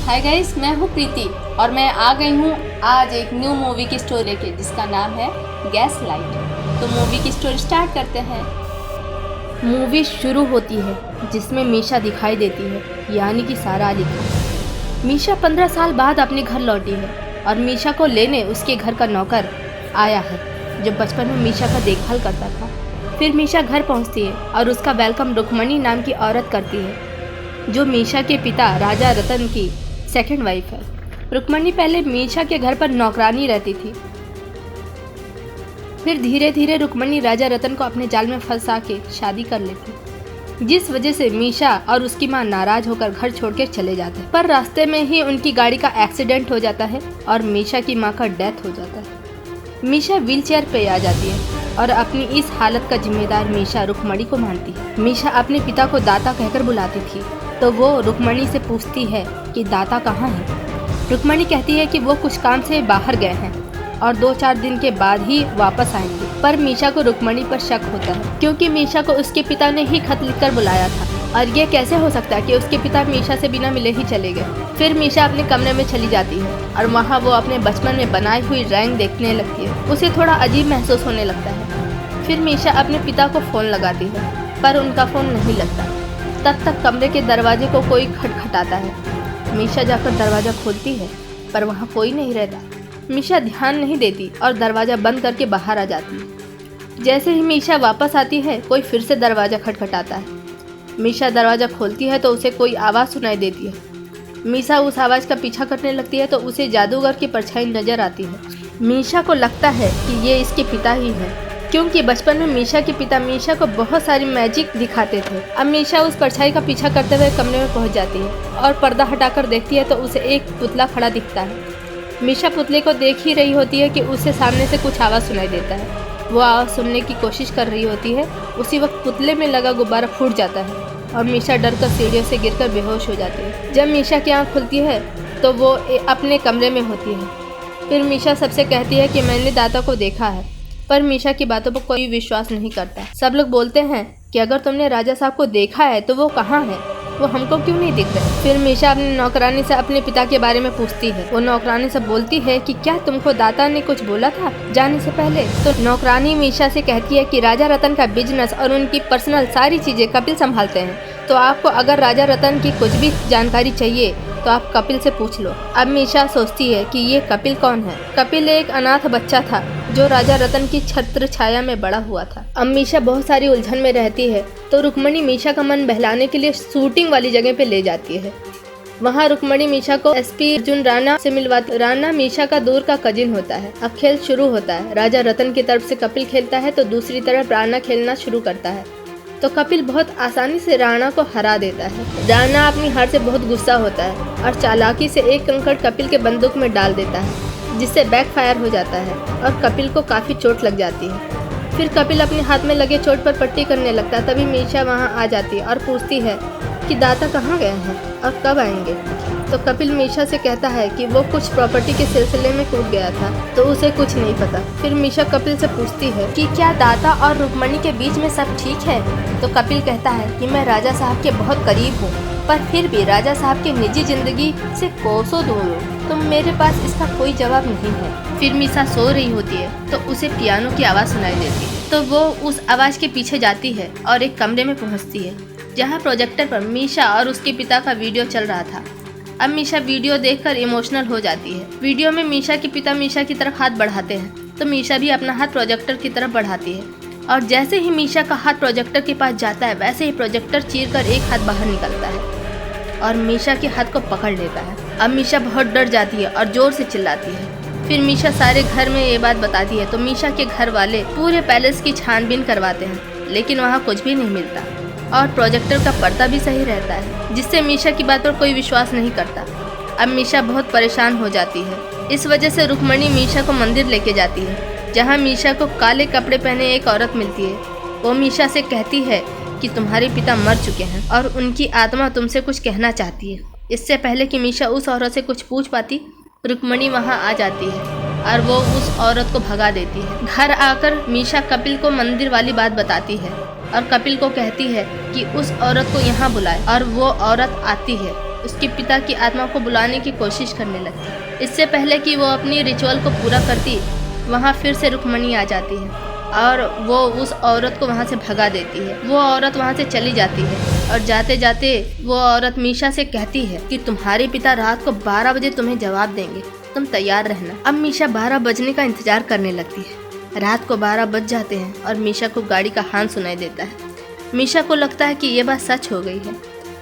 Hi guys, मैं हूँ प्रीति और मैं आ गई हूँ आज एक न्यू मूवी की स्टोरी लेके जिसका नाम है गैस लाइट। तो मूवी की स्टोरी स्टार्ट करते हैं। मूवी शुरू होती है जिसमें मीशा दिखाई देती है, यानी कि सारा अली खान। मीशा 15 साल बाद अपने घर लौटी है और मीशा को लेने उसके घर का नौकर आया है जो बचपन में मीशा का देखभाल करता था। फिर मीशा घर पहुँचती है और उसका वेलकम रुक्मणी नाम की औरत करती है जो मीशा के पिता राजा रतन की सेकंड वाइफ है। रुक्मणी पहले मीशा के घर पर नौकरानी रहती थी। फिर धीरे धीरे रुक्मणी राजा रतन को अपने जाल में फंसा के शादी कर लेती, जिस वजह से मीशा और उसकी मां नाराज होकर घर छोड़कर चले जाते हैं। पर रास्ते में ही उनकी गाड़ी का एक्सीडेंट हो जाता है और मीशा की मां का डेथ हो जाता है। मीशा व्हीलचेयर पे आ जाती है और अपनी इस हालत का जिम्मेदार मीशा रुक्मणी को मानती है। मीशा अपने पिता को दाता कहकर बुलाती थी तो वो रुक्मणी से पूछती है कि दाता कहाँ है। रुक्मणी कहती है कि वो कुछ काम से बाहर गए हैं और 2-4 दिन के बाद ही वापस आएंगे। पर मीशा को रुक्मणी पर शक होता है क्योंकि मीशा को उसके पिता ने ही खत लिखकर बुलाया था और ये कैसे हो सकता है कि उसके पिता मीशा से बिना मिले ही चले गए। फिर मीशा अपने कमरे में चली जाती है और वहाँ वो अपने बचपन में बनाई हुई ड्राइंग देखने लगती है। उसे थोड़ा अजीब महसूस होने लगता है। फिर मीशा अपने पिता को फ़ोन लगाती है पर उनका फ़ोन नहीं लगता। तब तक कमरे के दरवाजे को कोई खटखटाता है। मीशा जाकर दरवाज़ा खोलती है पर वहाँ कोई नहीं रहता। मीशा ध्यान नहीं देती और दरवाज़ा बंद करके बाहर आ जाती है। जैसे ही मीशा वापस आती है कोई फिर से दरवाज़ा खटखटाता है। मीशा दरवाज़ा खोलती है तो उसे कोई आवाज़ सुनाई देती है। मीशा उस आवाज़ का पीछा करने लगती है तो उसे जादूगर की परछाई नज़र आती है। मीशा को लगता है कि ये इसके पिता ही हैं क्योंकि बचपन में मीशा के पिता मीशा को बहुत सारी मैजिक दिखाते थे। अब मीशा उस परछाई का पीछा करते हुए कमरे में पहुंच जाती है और पर्दा हटाकर देखती है तो उसे एक पुतला खड़ा दिखता है। मीशा पुतले को देख ही रही होती है कि उसे सामने से कुछ आवाज़ सुनाई देता है। वो आवाज़ सुनने की कोशिश कर रही होती है। उसी वक्त पुतले में लगा गुब्बारा फूट जाता है और मीशा डर कर सीढ़ियों से गिरकर बेहोश हो जाती है। जब मीशा की आँख खुलती है तो वो अपने कमरे में होती है। फिर मीशा सबसे कहती है कि मैंने दाता को देखा है, पर मीशा की बातों पर कोई विश्वास नहीं करता। सब लोग बोलते हैं कि अगर तुमने राजा साहब को देखा है तो वो कहाँ है, वो हमको क्यों नहीं दिख रहे। फिर मीशा अपनी नौकरानी से अपने पिता के बारे में पूछती है। वो नौकरानी से बोलती है कि क्या तुमको दाता ने कुछ बोला था जाने से पहले। तो नौकरानी मीशा से कहती है कि राजा रतन का बिजनेस और उनकी पर्सनल सारी चीजें कपिल संभालते हैं, तो आपको अगर राजा रतन की कुछ भी जानकारी चाहिए तो आप कपिल से पूछ लो। अब मीशा सोचती है कि ये कपिल कौन है। कपिल एक अनाथ बच्चा था जो राजा रतन की छत्र छाया में बड़ा हुआ था। अब मीशा बहुत सारी उलझन में रहती है तो रुक्मणी मीशा का मन बहलाने के लिए शूटिंग वाली जगह पे ले जाती है। वहाँ रुक्मणी मीशा को एसपी अर्जुन राणा से मिलवाती। राणा मीशा का दूर का कजिन होता है। अब खेल शुरू होता है। राजा रतन की तरफ से कपिल खेलता है तो दूसरी तरफ राणा खेलना शुरू करता है तो कपिल बहुत आसानी से राणा को हरा देता है। राणा अपनी हार से बहुत गुस्सा होता है और चालाकी से एक कंकड़ कपिल के बंदूक में डाल देता है जिससे बैकफायर हो जाता है और कपिल को काफ़ी चोट लग जाती है। फिर कपिल अपने हाथ में लगे चोट पर पट्टी करने लगता है। तभी मीशा वहाँ आ जाती है और पूछती है कि दाता कहाँ गए हैं और कब आएंगे। तो कपिल मीशा से कहता है कि वो कुछ प्रॉपर्टी के सिलसिले में कूद गया था तो उसे कुछ नहीं पता। फिर मीशा कपिल से पूछती है कि क्या दाता और रुक्मणी के बीच में सब ठीक है। तो कपिल कहता है कि मैं राजा साहब के बहुत करीब हूँ, पर फिर भी राजा साहब की निजी जिंदगी से कोसों दूर हूँ, तो मेरे पास इसका कोई जवाब नहीं है। फिर मीशा सो रही होती है तो उसे पियानो की आवाज़ सुनाई देती है तो वो उस आवाज़ के पीछे जाती है और एक कमरे में पहुँचती है जहाँ प्रोजेक्टर पर मीशा और उसके पिता का वीडियो चल रहा था। अब मीशा वीडियो देखकर इमोशनल हो जाती है। वीडियो में मीशा के पिता मीशा की तरफ हाथ बढ़ाते हैं तो मीशा भी अपना हाथ प्रोजेक्टर की तरफ बढ़ाती है और जैसे ही मीशा का हाथ प्रोजेक्टर के पास जाता है वैसे ही प्रोजेक्टर चीरकर एक हाथ बाहर निकलता है और मीशा के हाथ को पकड़ लेता है। अब मीशा बहुत डर जाती है और जोर से चिल्लाती है। फिर मीशा सारे घर में ये बात बताती है तो मीशा के घर वाले पूरे पैलेस की छानबीन करवाते हैं लेकिन वहाँ कुछ भी नहीं मिलता और प्रोजेक्टर का पर्दा भी सही रहता है जिससे मीशा की बात पर कोई विश्वास नहीं करता। अब मीशा बहुत परेशान हो जाती है। इस वजह से रुक्मणी मीशा को मंदिर लेके जाती है जहाँ मीशा को काले कपड़े पहने एक औरत मिलती है। वो मीशा से कहती है कि तुम्हारे पिता मर चुके हैं और उनकी आत्मा तुमसे कुछ कहना चाहती है। इससे पहले कि मीशा उस औरत से कुछ पूछ पाती रुक्मणी वहाँ आ जाती है और वो उस औरत को भगा देती है। घर आकर मीशा कपिल को मंदिर वाली बात बताती है और कपिल को कहती है कि उस औरत को यहाँ बुलाए और वो औरत आती है उसके पिता की आत्मा को बुलाने की कोशिश करने लगती। इससे पहले कि वो अपनी रिचुअल को पूरा करती, वहाँ फिर से रुक्मणी आ जाती है और वो उस औरत को वहाँ से भगा देती है। वो औरत वहाँ से चली जाती है और जाते जाते वो औरत मीशा से कहती है कि तुम्हारे पिता रात को 12 बजे तुम्हें जवाब देंगे, तुम तैयार रहना। अब मीशा 12 बजने का इंतजार करने लगती है। रात को 12 बज जाते हैं और मीशा को गाड़ी का हॉर्न सुनाई देता है। मीशा को लगता है कि ये बात सच हो गई है।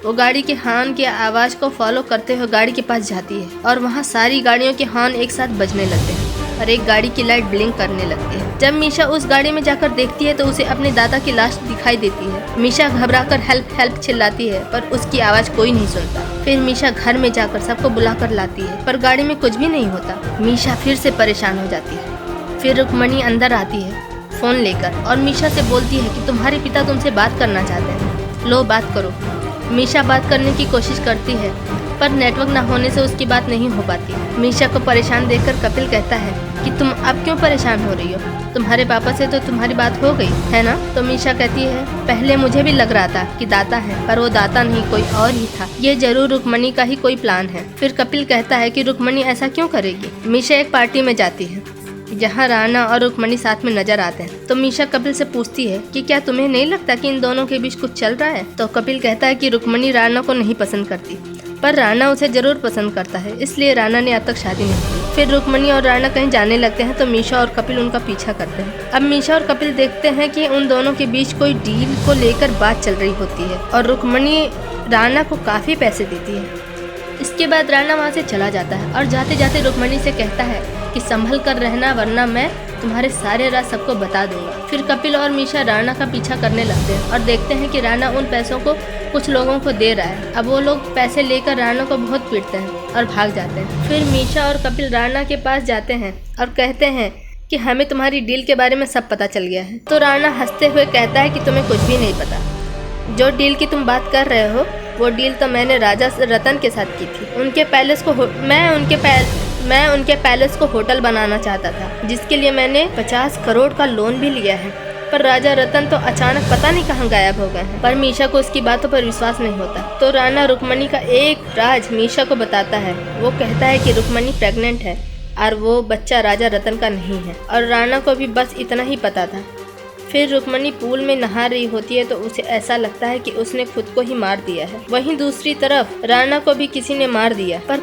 वो गाड़ी के हॉर्न की आवाज़ को फॉलो करते हुए गाड़ी के पास जाती है और वहाँ सारी गाड़ियों के हॉर्न एक साथ बजने लगते हैं और एक गाड़ी की लाइट ब्लिंक करने लगती है। जब मीशा उस गाड़ी में जाकर देखती है तो उसे अपने दादा की लाश दिखाई देती है। मीशा घबराकर हेल्प हेल्प चिल्लाती है पर उसकी आवाज़ कोई नहीं सुनता। फिर मीशा घर में जाकर सबको बुलाकर लाती है पर गाड़ी में कुछ भी नहीं होता। मीशा फिर से परेशान हो जाती है। फिर रुक्मणी अंदर आती है फ़ोन लेकर और मीशा से बोलती है कि तुम्हारे पिता तुमसे बात करना चाहते हैं, लो बात करो। मीशा बात करने की कोशिश करती है पर नेटवर्क न होने से उसकी बात नहीं हो पाती। मीशा को परेशान देखकर कपिल कहता है कि तुम अब क्यों परेशान हो रही हो, तुम्हारे पापा से तो तुम्हारी बात हो गई है ना। तो मीशा कहती है पहले मुझे भी लग रहा था कि दाता है पर वो दाता नहीं कोई और ही था, ये जरूर रुक्मणी का ही कोई प्लान है। फिर कपिल कहता है कि रुक्मणी ऐसा क्यों करेगी। मीशा एक पार्टी में जाती है जहाँ राणा और रुक्मणी साथ में नजर आते हैं। तो मीशा कपिल से पूछती है कि क्या तुम्हें नहीं लगता कि इन दोनों के बीच कुछ चल रहा है। तो कपिल कहता है कि रुक्मणी राणा को नहीं पसंद करती पर राणा उसे जरूर पसंद करता है, इसलिए राणा ने अब तक शादी नहीं की। फिर रुक्मणी और राणा कहीं जाने लगते हैं तो मीशा और कपिल उनका पीछा करते हैं। अब मीशा और कपिल देखते हैं कि उन दोनों के बीच कोई डील को लेकर बात चल रही होती है और रुक्मणी राणा को काफी पैसे देती है। इसके बाद राणा वहाँ से चला जाता है और जाते जाते रुक्मणी से कहता है कि संभल कर रहना वरना मैं तुम्हारे सारे राज सबको बता दूंगा। फिर कपिल और मीशा राणा का पीछा करने लगते हैं और देखते हैं कि राणा उन पैसों को कुछ लोगों को दे रहा है। अब वो लोग पैसे लेकर राणा को बहुत पीटते हैं और भाग जाते हैं। फिर मीशा और कपिल राणा के पास जाते हैं और कहते हैं कि हमें तुम्हारी डील के बारे में सब पता चल गया है। तो राणा हंसते हुए कहता है कि तुम्हें कुछ भी नहीं पता, जो डील की तुम बात कर रहे हो वो डील तो मैंने राजा रतन के साथ की थी। मैं उनके पैलेस को होटल बनाना चाहता था जिसके लिए मैंने 50 करोड़ का लोन भी लिया है, पर राजा रतन तो अचानक पता नहीं कहाँ गायब हो गए हैं। पर मीशा को उसकी बातों पर विश्वास नहीं होता। तो राणा रुक्मणी का एक राज मीशा को बताता है। वो कहता है कि रुक्मणी प्रेग्नेंट है और वो बच्चा राजा रतन का नहीं है और राणा को भी बस इतना ही पता था। फिर रुक्मणी पूल में नहा रही होती है तो उसे ऐसा लगता है कि उसने खुद को ही मार दिया है। वहीं दूसरी तरफ राणा को भी किसी ने मार दिया, पर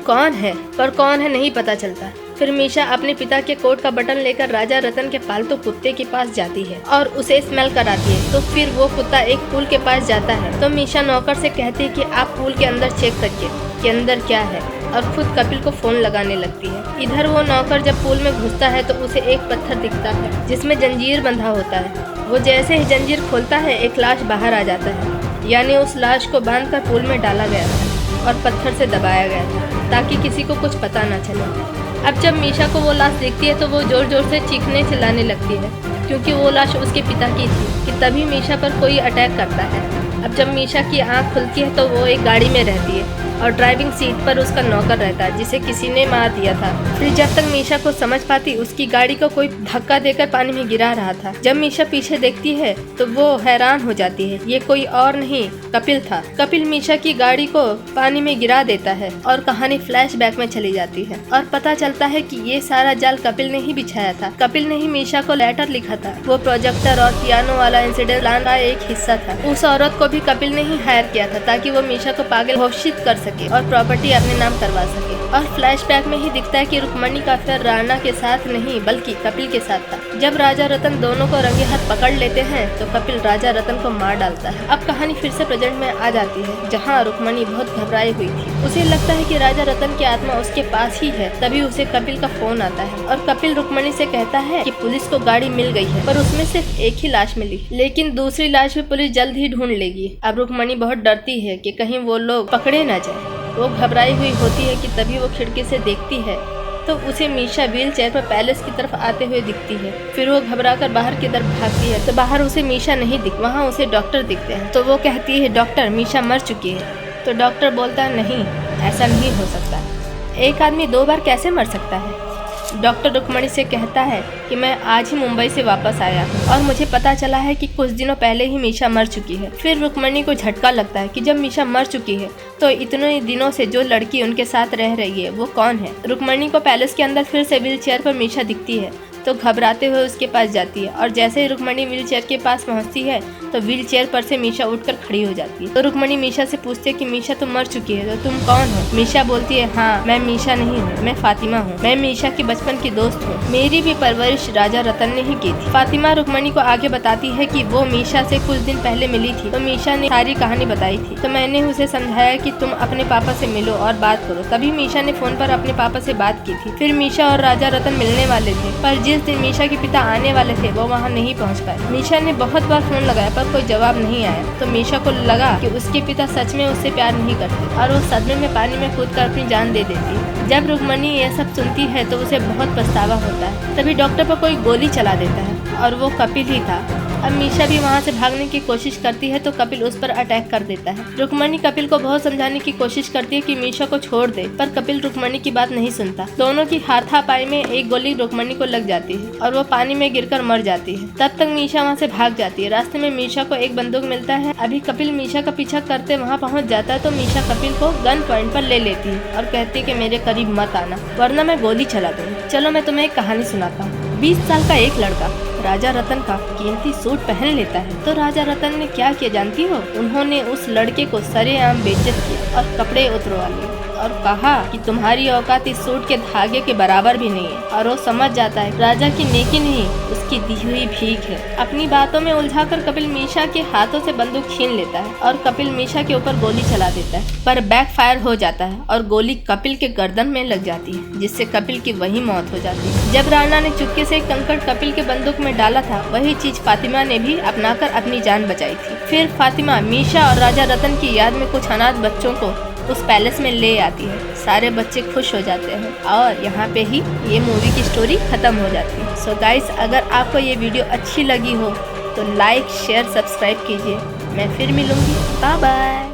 कौन है नहीं पता चलता। फिर मीशा अपने पिता के कोट का बटन लेकर राजा रतन के पालतू कुत्ते के पास जाती है और उसे स्मेल कराती है। तो फिर वो कुत्ता एक पूल के पास जाता है। तो मीशा नौकर से कहती है कि आप पूल के अंदर चेक करिए कि अंदर क्या है और खुद कपिल को फोन लगाने लगती है। इधर वो नौकर जब पूल में घुसता है तो उसे एक पत्थर दिखता है जिसमें जंजीर बंधा होता है। वो जैसे ही जंजीर खोलता है एक लाश बाहर आ जाता है, यानी उस लाश को बांधकर पूल में डाला गया था और पत्थर से दबाया गया था ताकि किसी को कुछ पता न चले। अब जब मीशा को वो लाश देखती है तो वो जोर जोर से चीखने चिल्लाने लगती है क्योंकि वो लाश उसके पिता की थी कि तभी मीशा पर कोई अटैक करता है। अब जब मीशा की आंख खुलती है तो वो एक गाड़ी में रहती है और ड्राइविंग सीट पर उसका नौकर रहता है जिसे किसी ने मार दिया था। फिर जब तक मीशा को समझ पाती उसकी गाड़ी को कोई धक्का देकर पानी में गिरा रहा था। जब मीशा पीछे देखती है तो वो हैरान हो जाती है, ये कोई और नहीं कपिल था। कपिल मीशा की गाड़ी को पानी में गिरा देता है और कहानी फ्लैशबैक में चली जाती है और पता चलता है कि ये सारा जाल कपिल ने ही बिछाया था। कपिल ने ही मीशा को लेटर लिखा था। वो प्रोजेक्टर और पियानो वाला इंसिडेंट प्लान का एक हिस्सा था। उस औरत को भी कपिल ने ही हायर किया था ताकि वो मीशा को पागल घोषित कर सके और प्रॉपर्टी अपने नाम करवा सके। और फ्लैशबैक में ही दिखता है कि रुक्मणी का अफेयर राणा के साथ नहीं बल्कि कपिल के साथ था। जब राजा रतन दोनों को रंगे हाथ पकड़ लेते हैं तो कपिल राजा रतन को मार डालता है। अब कहानी फिर से प्रेजेंट में आ जाती है जहाँ रुक्मणी बहुत घबराई हुई थी। उसे लगता है कि राजा रतन की आत्मा उसके पास ही है। तभी उसे कपिल का फोन आता है और कपिल रुक्मणी से कहता है कि पुलिस को गाड़ी मिल गई है पर उसमें सिर्फ एक ही लाश मिली, लेकिन दूसरी लाश भी पुलिस जल्द ही ढूंढ लेगी। अब रुक्मणी बहुत डरती है कि कहीं वो लोग पकड़े न जाए। वो घबराई हुई होती है कि तभी वो खिड़की से देखती है तो उसे मीशा व्हील चेयर पर पैलेस की तरफ आते हुए दिखती है। फिर वो घबराकर बाहर की तरफ भागती है तो बाहर उसे मीशा नहीं दिख, वहाँ उसे डॉक्टर दिखते हैं। तो वो कहती है डॉक्टर मीशा मर चुकी है। तो डॉक्टर बोलता है नहीं, ऐसा नहीं हो सकता, एक आदमी 2 बार कैसे मर सकता है। डॉक्टर रुक्मणी से कहता है कि मैं आज ही मुंबई से वापस आया हूँ और मुझे पता चला है कि कुछ दिनों पहले ही मीशा मर चुकी है। फिर रुक्मणी को झटका लगता है कि जब मीशा मर चुकी है तो इतने दिनों से जो लड़की उनके साथ रह रही है वो कौन है। रुक्मणी को पैलेस के अंदर फिर से व्हील चेयर पर मीशा दिखती है तो घबराते हुए उसके पास जाती है और जैसे ही रुक्मणी व्हील चेयर के पास पहुंचती है तो व्हील चेयर पर से मीशा उठकर खड़ी हो जाती है। तो रुक्मणी मीशा से पूछती है कि मीशा तुम मर चुकी है तो तुम कौन हो। मीशा बोलती है हाँ मैं मीशा नहीं हूँ, मैं फातिमा हूँ। मैं मीशा की बचपन की दोस्त हूँ, मेरी भी परवरिश राजा रतन ने ही की थी। फातिमा रुक्मणी को आगे बताती है कि वो मीशा से कुछ दिन पहले मिली थी तो मीशा ने सारी कहानी बताई थी। तो मैंने उसे समझाया कि तुम अपने पापा से मिलो और बात करो। तभी मीशा ने फोन पर अपने पापा से बात की थी। फिर मीशा और राजा रतन मिलने वाले थे पर जिस दिन मीशा के पिता आने वाले थे वो वहाँ नहीं पहुँच पाए। मीशा ने बहुत बार फोन लगाया पर कोई जवाब नहीं आया तो मीशा को लगा कि उसके पिता सच में उससे प्यार नहीं करते और वो सदमे में पानी में कूदकर अपनी जान दे देती। जब रुक्मणी ये सब सुनती है तो उसे बहुत पछतावा होता है। तभी डॉक्टर पर कोई गोली चला देता है और वो कपिल ही था। अब मीशा भी वहाँ से भागने की कोशिश करती है तो कपिल उस पर अटैक कर देता है। रुक्मणी कपिल को बहुत समझाने की कोशिश करती है कि मीशा को छोड़ दे पर कपिल रुक्मणी की बात नहीं सुनता। दोनों की हाथापाई में एक गोली रुक्मणी को लग जाती है और वो पानी में गिरकर मर जाती है। तब तक मीशा वहाँ से भाग जाती है। रास्ते में मीशा को एक बंदूक मिलता है। अभी कपिल मीशा का पीछा करते वहाँ पहुँच जाता है तो मीशा कपिल को गन पॉइंट पर ले लेती है और कहती है कि मेरे करीब मत आना वरना मैं गोली चला दूंगी। चलो मैं तुम्हें एक कहानी सुनाता हूँ। 20 साल का एक लड़का राजा रतन का कीमती सूट पहन लेता है तो राजा रतन ने क्या किया जानती हो। उन्होंने उस लड़के को सरेआम बेइज्जत किया और कपड़े उतरवा लिए और कहा कि तुम्हारी औकात इस सूट के धागे के बराबर भी नहीं है। और वो समझ जाता है राजा की नेकी नहीं उसकी दी हुई भीख है। अपनी बातों में उलझाकर कपिल मीशा के हाथों से बंदूक छीन लेता है और कपिल मीशा के ऊपर गोली चला देता है पर बैकफायर हो जाता है और गोली कपिल के गर्दन में लग जाती है जिससे कपिल की वही मौत हो जाती है। जब राणा ने चुपके से कंकड़ कपिल के बंदूक में डाला था वही चीज फातिमा ने भी अपनाकर अपनी जान बचाई थी। फिर फातिमा मीशा और राजा रतन की याद में कुछ अनाथ बच्चों को उस पैलेस में ले आती है। सारे बच्चे खुश हो जाते हैं और यहाँ पे ही ये मूवी की स्टोरी खत्म हो जाती है। सो गाइस अगर आपको ये वीडियो अच्छी लगी हो तो लाइक शेयर सब्सक्राइब कीजिए। मैं फिर मिलूंगी। Bye bye.